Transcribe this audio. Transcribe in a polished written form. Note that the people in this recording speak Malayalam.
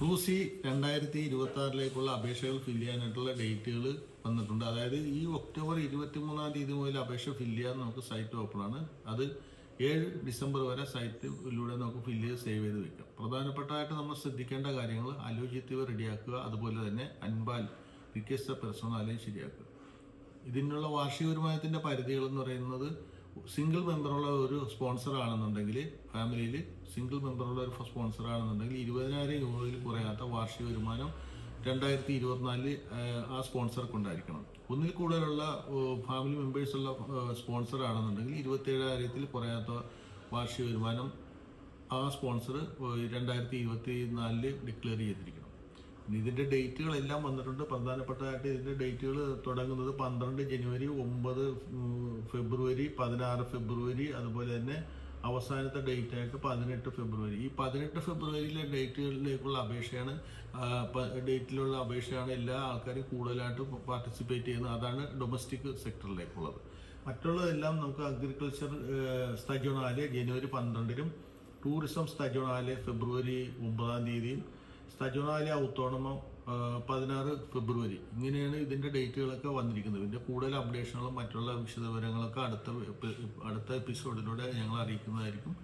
ഫ്ലൂസി 2026 അപേക്ഷകൾ ഫില്ല് ചെയ്യാനായിട്ടുള്ള ഡേറ്റുകൾ വന്നിട്ടുണ്ട്. അതായത് ഈ ഒക്ടോബർ 23 മുതൽ അപേക്ഷ ഫില്ല് ചെയ്യാൻ നമുക്ക് സൈറ്റ് ഓപ്പൺ ആണ്. അത് 7 ഡിസംബർ വരെ സൈറ്റിലൂടെ നമുക്ക് ഫില്ല് ചെയ്ത് സേവ് ചെയ്ത് വെക്കാം. പ്രധാനപ്പെട്ടതായിട്ട് നമ്മൾ ശ്രദ്ധിക്കേണ്ട കാര്യങ്ങൾ അലോജിറ്റീവ് റെഡിയാക്കുക, അതുപോലെ തന്നെ അൻപാൽ റിക്വസ്റ്റ് പെർസോണാലയും ശരിയാക്കുക. ഇതിനുള്ള വാർഷിക വരുമാനത്തിന്റെ പരിധികൾ എന്ന് പറയുന്നത് സിംഗിൾ മെമ്പറുള്ള ഒരു സ്പോൺസർ ആണെന്നുണ്ടെങ്കിൽ, ഫാമിലിയിൽ സിംഗിൾ മെമ്പറുള്ള ഒരു സ്പോൺസർ ആണെന്നുണ്ടെങ്കിൽ 20,000 രൂപയിൽ കുറയാത്ത വാർഷിക വരുമാനം 2024 ആ സ്പോൺസർക്ക് ഉണ്ടായിരിക്കണം. ഒന്നിൽ കൂടുതലുള്ള ഫാമിലി മെമ്പേഴ്സ് ഉള്ള സ്പോൺസർ ആണെന്നുണ്ടെങ്കിൽ 27,000 കുറയാത്ത വാർഷിക വരുമാനം ആ സ്പോൺസർ 2024 ഡിക്ലെയർ ചെയ്തിരിക്കണം. ഇതിന്റെ ഡേറ്റുകളെല്ലാം വന്നിട്ടുണ്ട്. പ്രധാനപ്പെട്ടതായിട്ട് ഇതിന്റെ ഡേറ്റുകൾ തുടങ്ങുന്നത് 12 ജനുവരി, 9 ഫെബ്രുവരി, 16 ഫെബ്രുവരി, അതുപോലെ തന്നെ അവസാനത്തെ ഡേറ്റ് ആയിട്ട് 18 ഫെബ്രുവരി. ഈ 18 ഫെബ്രുവരിയിലെ ഡേറ്റുകളിലേക്കുള്ള ഡേറ്റിലുള്ള അപേക്ഷയാണ് എല്ലാ ആൾക്കാരും കൂടുതലായിട്ട് പാർട്ടിസിപ്പേറ്റ് ചെയ്യുന്നത്. അതാണ് ഡൊമസ്റ്റിക് സെക്ടറിലേക്കുള്ളത്. മറ്റുള്ളതെല്ലാം നമുക്ക് അഗ്രികൾച്ചർ സ്റ്റജോണാല് ജനുവരി 12-നും, ടൂറിസം സ്റ്റജോണാല് ഫെബ്രുവരി 9 സ്റ്റജോണാലി ഔത്തോണമം 16 ഫെബ്രുവരി. ഇങ്ങനെയാണ് ഇതിന്റെ ഡേറ്റുകളൊക്കെ വന്നിരിക്കുന്നത്. ഇതിന്റെ കൂടുതൽ അപ്ഡേഷനുകളും മറ്റുള്ള വിശദവിവരങ്ങളൊക്കെ അടുത്ത എപ്പിസോഡിലൂടെ ഞങ്ങൾ അറിയിക്കുന്നതായിരിക്കും.